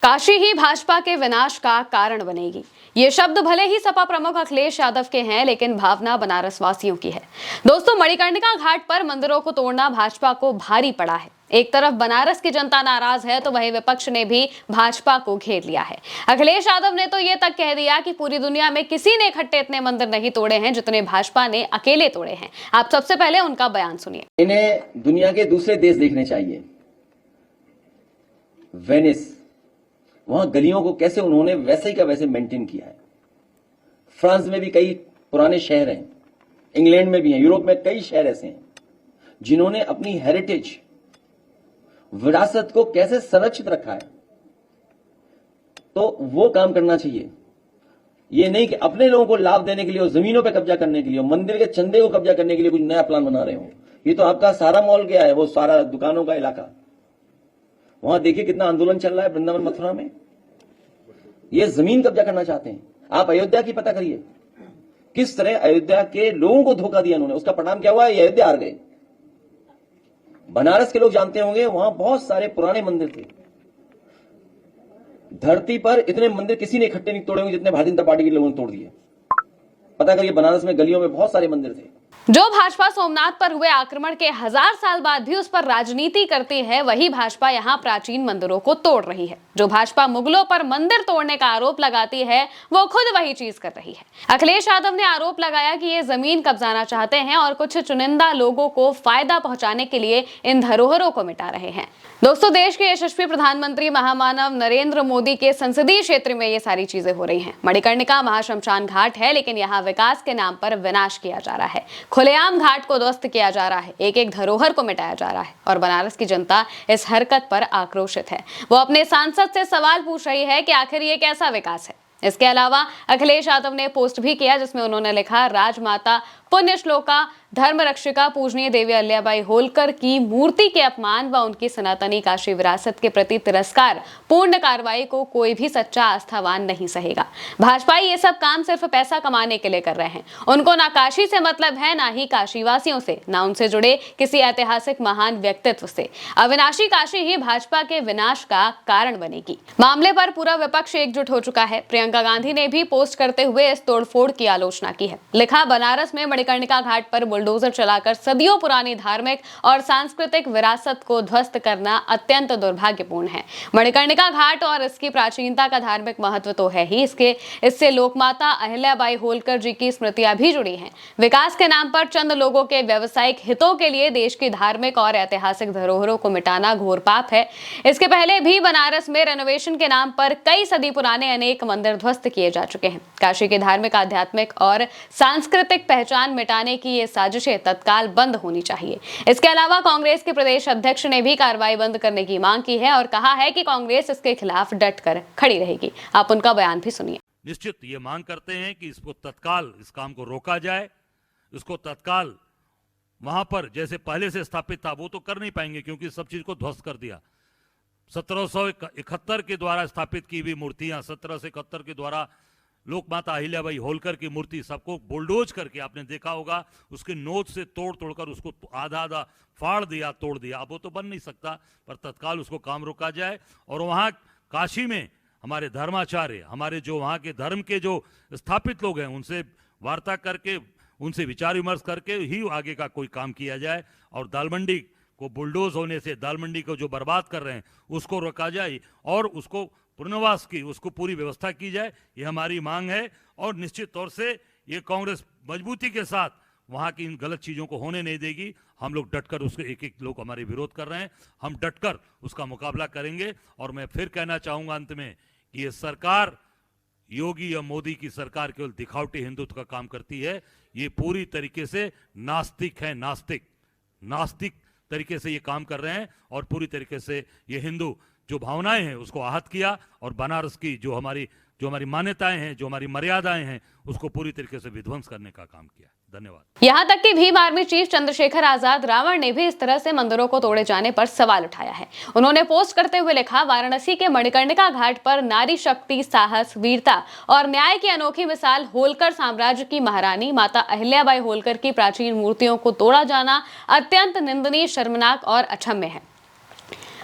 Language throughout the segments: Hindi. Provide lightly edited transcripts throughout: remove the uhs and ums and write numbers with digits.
काशी ही भाजपा के विनाश का कारण बनेगी। ये शब्द भले ही सपा प्रमुख अखिलेश यादव के हैं, लेकिन भावना बनारस वासियों की है। दोस्तों, मणिकर्णिका घाट पर मंदिरों को तोड़ना भाजपा को भारी पड़ा है। एक तरफ बनारस की जनता नाराज है, तो वहीं विपक्ष ने भी भाजपा को घेर लिया है। अखिलेश यादव ने तो ये तक कह दिया कि पूरी दुनिया में किसी ने इकट्ठे इतने मंदिर नहीं तोड़े हैं जितने भाजपा ने अकेले तोड़े हैं। आप सबसे पहले उनका बयान सुनिए। इन्हें दुनिया के दूसरे देश देखने चाहिए। वेनिस, वहां गलियों को कैसे उन्होंने वैसे ही का वैसे मेंटेन किया है। फ्रांस में भी कई पुराने शहर हैं, इंग्लैंड में भी हैं, यूरोप में कई शहर ऐसे हैं जिन्होंने अपनी हेरिटेज, विरासत को कैसे संरक्षित रखा है। तो वो काम करना चाहिए। ये नहीं कि अपने लोगों को लाभ देने के लिए और जमीनों पे कब्जा करने के लिए और मंदिर के चंदे को कब्जा करने के लिए कुछ नया प्लान बना रहे हो। ये तो आपका सारा मॉल गया है, वो सारा दुकानों का इलाका। वहां देखिए कितना आंदोलन चल रहा है वृंदावन मथुरा में। ये जमीन कब्जा करना चाहते हैं। आप अयोध्या की पता करिए, किस तरह अयोध्या के लोगों को धोखा दिया उन्होंने। उसका परिणाम क्या हुआ? ये अयोध्या हार गए। बनारस के लोग जानते होंगे, वहां बहुत सारे पुराने मंदिर थे। धरती पर इतने मंदिर किसी ने इकट्ठे नहीं तोड़े होंगे जितने भारतीय जनता पार्टी के लोगों ने तोड़ दिए। पता करिए, बनारस में गलियों में बहुत सारे मंदिर थे। जो भाजपा सोमनाथ पर हुए आक्रमण के 1000 साल बाद भी उस पर राजनीति करती है, वही भाजपा यहाँ प्राचीन मंदिरों को तोड़ रही है। जो भाजपा मुगलों पर मंदिर तोड़ने का आरोप लगाती है, वो खुद वही चीज कर रही है। अखिलेश यादव ने आरोप लगाया कि ये जमीन कब्जाना चाहते हैं और कुछ चुनिंदा लोगों को फायदा पहुंचाने के लिए इन धरोहरों को मिटा रहे हैं। दोस्तों, देश के यशस्वी प्रधानमंत्री महामानव नरेंद्र मोदी के संसदीय क्षेत्र में ये सारी चीजें हो रही हैं। मणिकर्णिका महाश्मशान घाट है, लेकिन यहाँ विकास के नाम पर विनाश किया जा रहा है। खुलेआम घाट को ध्वस्त किया जा रहा है, एक एक धरोहर को मिटाया जा रहा है और बनारस की जनता इस हरकत पर आक्रोशित है। वो अपने सांसद से सवाल पूछ रही है कि आखिर ये कैसा विकास है। इसके अलावा अखिलेश यादव ने पोस्ट भी किया, जिसमें उन्होंने लिखा, राजमाता पुण्य श्लोका धर्म रक्षिका पूजनीय देवी अहिल्याबाई होलकर की मूर्ति के अपमान व उनकी सनातनी काशी विरासत के प्रति तिरस्कार पूर्ण कार्रवाई को कोई भी सच्चा आस्थावान नहीं सहेगा। भाजपाई ये सब काम सिर्फ पैसा कमाने के लिए कर रहे हैं। उनको ना काशी से मतलब है, ना ही काशी वासियों से, ना उनसे जुड़े किसी ऐतिहासिक महान व्यक्तित्व से। अविनाशी काशी ही भाजपा के विनाश का कारण बनेगी। मामले पर पूरा विपक्ष एकजुट हो चुका है। प्रियंका गांधी ने भी पोस्ट करते हुए इस तोड़फोड़ की आलोचना की है। लिखा, बनारस में मणिकर्णिका घाट पर बुलडोजर चलाकर सदियों पुरानी धार्मिक और सांस्कृतिक विरासत को ध्वस्त करना अत्यंत दुर्भाग्यपूर्ण है। मणिकर्णिका घाट और इसकी प्राचीनता का धार्मिक महत्व तो है ही, इससे लोकमाता अहिल्याबाई होलकर जी की स्मृतियां भी जुड़ी हैं। विकास के नाम पर चंद लोगों के व्यवसायिक हितों के लिए देश की धार्मिक और ऐतिहासिक धरोहरों को मिटाना घोर पाप है। इसके पहले भी बनारस में रेनोवेशन के नाम पर कई सदी पुराने अनेक मंदिर ध्वस्त किए जा चुके हैं। काशी की धार्मिक, आध्यात्मिक और सांस्कृतिक पहचान मिटाने की ये साजिशें तत्काल बंद होनी चाहिए। इसके अलावा कांग्रेस के प्रदेश अध्यक्ष ने भी कार्रवाई बंद करने की मांग की है और कहा है कि कांग्रेस इसके खिलाफ डटकर खड़ी रहेगी। आप उनका बयान भी सुनिए। निश्चित ये मांग करते हैं कि इसको तत्काल, इस काम को रोका जाए। इसको तत्काल वहां पर जैसे पहले से स्थापित था वो तो कर नहीं पाएंगे, क्योंकि सब चीज को ध्वस्त कर दिया। 1771 के द्वारा स्थापित की हुई मूर्तियां, 1771 के द्वारा लोकमाता अहिल्याबाई होलकर की मूर्ति, सबको बुलडोज करके, आपने देखा होगा, उसके नोच से तोड़ तोड़कर उसको आधा आधा फाड़ दिया, तोड़ दिया। अब वो तो बन नहीं सकता, पर तत्काल उसको काम रोका जाए। और वहाँ काशी में हमारे धर्माचार्य, हमारे जो वहाँ के धर्म के जो स्थापित लोग हैं, उनसे वार्ता करके, उनसे विचार विमर्श करके ही आगे का कोई काम किया जाए। और दाल मंडी को बुलडोज होने से, दाल मंडी को जो बर्बाद कर रहे हैं उसको रोका जाए और उसको पुनर्वास की, उसको पूरी व्यवस्था की जाए। ये हमारी मांग है। और निश्चित तौर से ये कांग्रेस मजबूती के साथ वहाँ की इन गलत चीज़ों को होने नहीं देगी। हम लोग डटकर उसके, एक एक लोग हमारे विरोध कर रहे हैं, हम डटकर उसका मुकाबला करेंगे। और मैं फिर कहना चाहूँगा अंत में कि ये सरकार, योगी या मोदी की सरकार, केवल दिखावटी हिंदुत्व का काम करती है। ये पूरी तरीके से नास्तिक है, नास्तिक तरीके से ये काम कर रहे हैं और पूरी तरीके से ये हिंदू जो भावनाएं हैं उसको आहत किया और बनारस की जो हमारी मान्यताएं हैं, जो हमारी मर्यादाएं हैं, उसको पूरी तरीके से विध्वंस करने का काम किया। धन्यवाद। यहाँ तक कि भीम आर्मी चीफ चंद्रशेखर आजाद रावण ने भी इस तरह से मंदिरों को तोड़े जाने पर सवाल उठाया है। उन्होंने पोस्ट करते हुए लिखा, वाराणसी के मणिकर्णिका घाट पर नारी शक्ति, साहस, वीरता और न्याय की अनोखी मिसाल होलकर साम्राज्य की महारानी माता अहिल्याबाई होलकर की प्राचीन मूर्तियों को तोड़ा जाना अत्यंत निंदनीय, शर्मनाक और अक्षम्य है।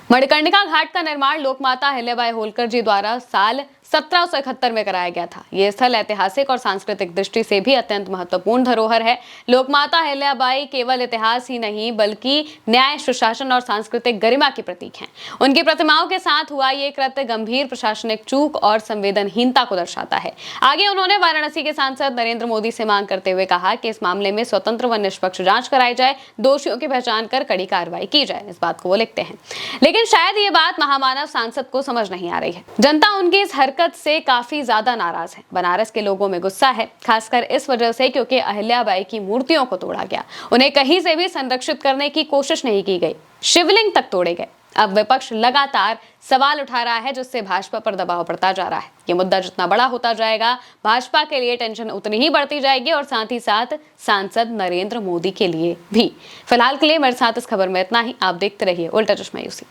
मणिकर्णिका घाट का निर्माण लोकमाता अहिल्याबाई होलकर जी द्वारा साल 1771 में कराया गया था। ये स्थल ऐतिहासिक और सांस्कृतिक दृष्टि से भी अत्यंत महत्वपूर्ण धरोहर है। लोकमाता अहिल्याबाई केवल इतिहास ही नहीं बल्कि न्याय, सुशासन और सांस्कृतिक गरिमा की प्रतीक हैं। उनकी प्रतिमाओं के साथ हुआ ये कृत्य गंभीर प्रशासनिक चूक और संवेदनहीनता को दर्शाता है। आगे उन्होंने वाराणसी के सांसद नरेंद्र मोदी से मांग करते हुए कहा कि इस मामले में स्वतंत्र व निष्पक्ष जांच कराई जाए, दोषियों की पहचान कर कड़ी कार्रवाई की जाए। इस बात को वो लिखते हैं, लेकिन शायद ये बात महामानव सांसद को समझ नहीं आ रही है। जनता उनकी इस हरकत से काफी ज्यादा नाराज है। बनारस के लोगों में गुस्सा है, खासकर इस वजह से क्योंकि अहिल्याबाई की मूर्तियों को तोड़ा गया, उन्हें कहीं से भी संरक्षित करने की कोशिश नहीं की गई, शिवलिंग तक तोड़े गए। अब विपक्ष लगातार सवाल उठा रहा है, जिससे भाजपा पर दबाव बढ़ता जा रहा है। ये मुद्दा जितना बड़ा होता जाएगा, भाजपा के लिए टेंशन उतनी ही बढ़ती जाएगी और साथ ही साथ सांसद नरेंद्र मोदी के लिए भी। फिलहाल के लिए मेरे साथ इस खबर में इतना ही। आप देखते रहिए उल्टा चश्मा यूसी।